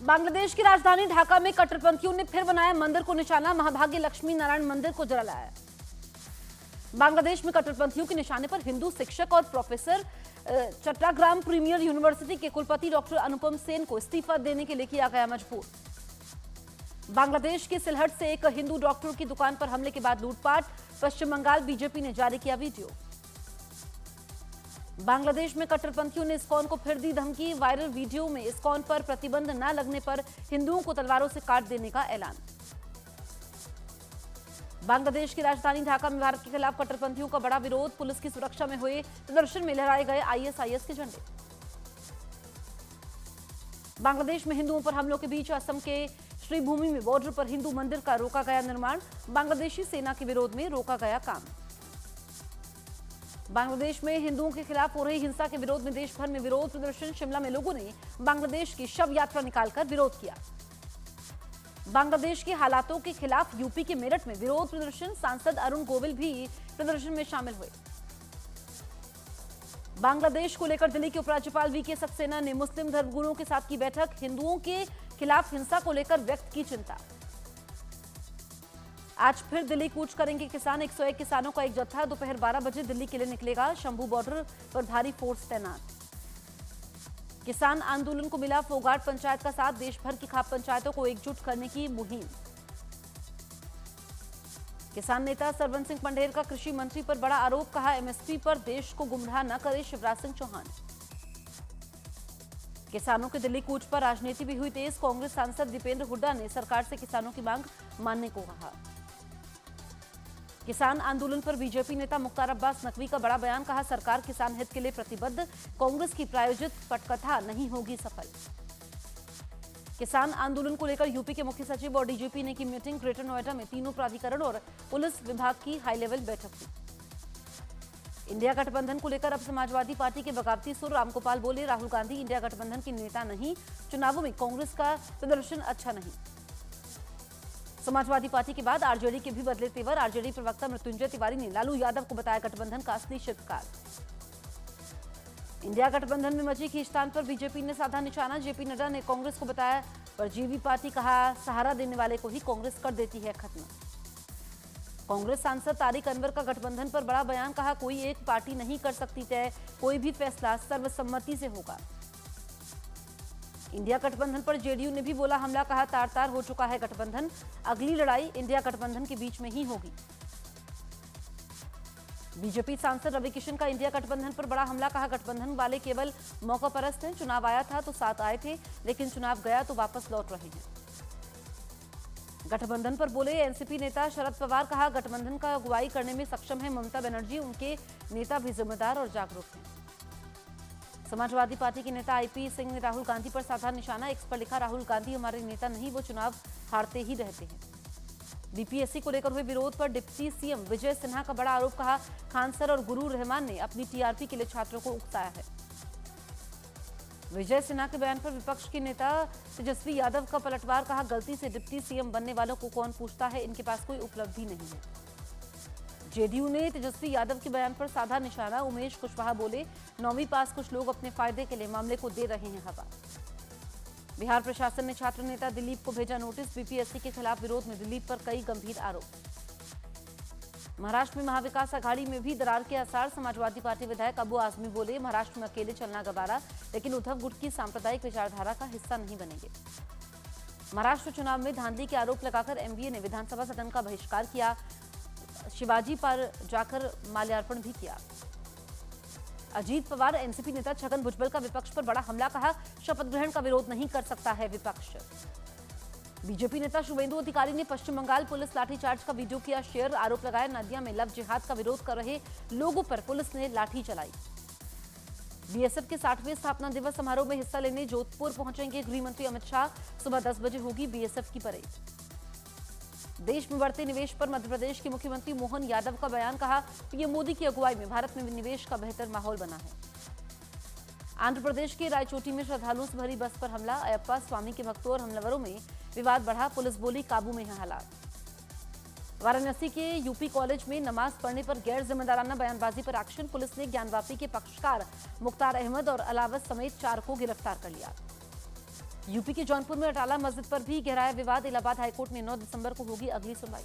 बांग्लादेश की राजधानी ढाका में कट्टरपंथियों ने फिर बनाया मंदिर को निशाना। महाभाग्य लक्ष्मी नारायण मंदिर को जलाया। बांग्लादेश में कट्टरपंथियों के निशाने पर हिंदू शिक्षक और प्रोफेसर चट्टाग्राम प्रीमियर यूनिवर्सिटी के कुलपति डॉक्टर अनुपम सेन को इस्तीफा देने के लिए किया गया मजबूर। बांग्लादेश के सिलहट से एक हिंदू डॉक्टर की दुकान पर हमले के बाद लूटपाट। पश्चिम बंगाल बीजेपी ने जारी किया वीडियो। बांग्लादेश में कट्टरपंथियों ने इस्कॉन को फिर दी धमकी। वायरल वीडियो में इस्कॉन पर प्रतिबंध न लगने पर हिंदुओं को तलवारों से काट देने का ऐलान। बांग्लादेश की राजधानी ढाका में भारत के खिलाफ कट्टरपंथियों का बड़ा विरोध। पुलिस की सुरक्षा में हुए प्रदर्शन में लहराए गए आईएसआईएस के झंडे। बांग्लादेश में हिंदुओं पर हमलों के बीच असम के श्रीभूमि में बॉर्डर पर हिंदू मंदिर का रोका गया निर्माण। बांग्लादेशी सेना के विरोध में रोका गया काम। बांग्लादेश में हिंदुओं के खिलाफ हो रही हिंसा के विरोध में देश भर में विरोध प्रदर्शन। शिमला में लोगों ने बांग्लादेश की शव यात्रा निकालकर विरोध किया। बांग्लादेश के हालातों के खिलाफ यूपी के मेरठ में विरोध प्रदर्शन। सांसद अरुण गोविल भी प्रदर्शन में शामिल हुए। बांग्लादेश को लेकर दिल्ली के उपराज्यपाल वीके सक्सेना ने मुस्लिम धर्मगुरुओं के साथ की बैठक। हिंदुओं के खिलाफ हिंसा को लेकर व्यक्त की चिंता। आज फिर दिल्ली कूच करेंगे किसान। 101 किसानों का एक जत्था दोपहर 12 बजे दिल्ली के लिए निकलेगा। शंभू बॉर्डर पर भारी फोर्स तैनात। किसान आंदोलन को मिला फोगाट पंचायत का साथ। देश भर की खाप पंचायतों को एकजुट करने की मुहिम। किसान नेता सरवन सिंह पंढेर का कृषि मंत्री पर बड़ा आरोप। कहा एमएसपी पर देश को गुमराह न करे शिवराज सिंह चौहान। किसानों के दिल्ली कूच पर राजनीति भी हुई तेज। कांग्रेस सांसद दीपेंद्र हुड्डा ने सरकार से किसानों की मांग मानने को कहा। किसान आंदोलन पर बीजेपी नेता मुख्तार अब्बास नकवी का बड़ा बयान। कहा सरकार किसान हित के लिए प्रतिबद्ध। कांग्रेस की प्रायोजित पटकथा नहीं होगी सफल। किसान आंदोलन को लेकर यूपी के मुख्य सचिव और डीजीपी ने की मीटिंग। ग्रेटर नोएडा में तीनों प्राधिकरण और पुलिस विभाग की हाई लेवल बैठक हुई। इंडिया गठबंधन को लेकर अब समाजवादी पार्टी के बगावती सुर। रामगोपाल बोले राहुल गांधी इंडिया गठबंधन के नेता नहीं। चुनावों में कांग्रेस का प्रदर्शन अच्छा नहीं। समाजवादी पार्टी के बाद आरजेडी के भी बदले तेवर। आरजेडी प्रवक्ता मृत्युंजय तिवारी ने लालू यादव को बताया गठबंधन का असली शिल्पकार। इंडिया गठबंधन में मची खींचतान पर बीजेपी ने साधा निशाना। जेपी नड्डा ने कांग्रेस को बताया परजीवी पार्टी। कहा सहारा देने वाले को ही कांग्रेस कर देती है खत्म। कांग्रेस सांसद तारिक अनवर का गठबंधन पर बड़ा बयान। कहा कोई एक पार्टी नहीं कर सकती तय। कोई भी फैसला सर्वसम्मति से होगा। इंडिया गठबंधन पर जेडीयू ने भी बोला हमला। कहा तार तार हो चुका है गठबंधन। अगली लड़ाई इंडिया गठबंधन के बीच में ही होगी। बीजेपी सांसद रवि किशन का इंडिया गठबंधन पर बड़ा हमला। कहा गठबंधन वाले केवल मौका परस्त हैं। चुनाव आया था तो साथ आए थे, लेकिन चुनाव गया तो वापस लौट रहे हैं। गठबंधन पर बोले एनसीपी नेता शरद पवार। कहा गठबंधन का अगुवाई करने में सक्षम है ममता बनर्जी। उनके नेता भी जिम्मेदार और जागरूक हैं। समाजवादी पार्टी के नेता आईपी सिंह ने राहुल गांधी पर साधा निशाना। एक्स पर लिखा राहुल गांधी हमारे नेता नहीं, वो चुनाव हारते ही रहते हैं। बीपीएससी को लेकर हुए विरोध पर डिप्टी सीएम विजय सिन्हा का बड़ा आरोप। कहा खान सर और गुरूर रहमान ने अपनी टीआरपी के लिए छात्रों को उकसाया है। विजय सिन्हा के बयान पर विपक्ष के नेता तेजस्वी यादव का पलटवार। कहा गलती से डिप्टी सीएम बनने वालों को कौन पूछता है, इनके पास कोई उपलब्धि नहीं है। जेडीयू ने तेजस्वी यादव के बयान पर साधा निशाना। उमेश कुशवाहा बोले 9वीं पास कुछ लोग अपने फायदे के लिए मामले को दे रहे हैं हवा। बिहार प्रशासन ने छात्र नेता दिलीप को भेजा नोटिस। बीपीएससी के खिलाफ विरोध में दिलीप पर कई गंभीर आरोप। महाराष्ट्र में महाविकास आघाड़ी में भी दरार के आसार। समाजवादी पार्टी विधायक अबू आजमी बोले महाराष्ट्र में अकेले चलना गवारा, लेकिन उद्धव गुट की सांप्रदायिक विचारधारा का हिस्सा नहीं बनेंगे। महाराष्ट्र चुनाव में धांधली के आरोप लगाकर एमवीए ने विधानसभा सदन का बहिष्कार किया। शिवाजी पर जाकर माल्यार्पण भी किया। अजीत पवार एनसीपी नेता छगन भुजबल का विपक्ष पर बड़ा हमला। कहा शपथ ग्रहण का विरोध नहीं कर सकता है विपक्ष। बीजेपी नेता शुभेंदु अधिकारी ने पश्चिम बंगाल पुलिस लाठीचार्ज का वीडियो किया शेयर। आरोप लगाया नदिया में लव जिहाद का विरोध कर रहे लोगों पर पुलिस ने लाठी चलाई। बीएसएफ के 60वें स्थापना दिवस समारोह में हिस्सा लेने जोधपुर पहुंचेंगे गृह मंत्री अमित शाह। सुबह 10 बजे होगी बीएसएफ की परेड। देश में बढ़ते निवेश पर मध्य प्रदेश के मुख्यमंत्री मोहन यादव का बयान। कहा पीएम मोदी की अगुवाई में भारत में निवेश का बेहतर माहौल बना है। आंध्र प्रदेश के रायचोटी में श्रद्धालुओं से भरी बस पर हमला। अयप्पा स्वामी के भक्तों और हमलावरों में विवाद बढ़ा। पुलिस बोली काबू में है हालात। वाराणसी के यूपी कॉलेज में नमाज पढ़ने पर गैर जिम्मेदाराना बयानबाजी पर एक्शन। पुलिस ने ज्ञानवापी के पक्षकार मुख्तार अहमद और अलावत समेत 4 को गिरफ्तार कर लिया। यूपी के जौनपुर में अटाला मस्जिद पर भी गहराया विवाद। इलाहाबाद हाईकोर्ट ने 9 दिसंबर को होगी अगली सुनवाई।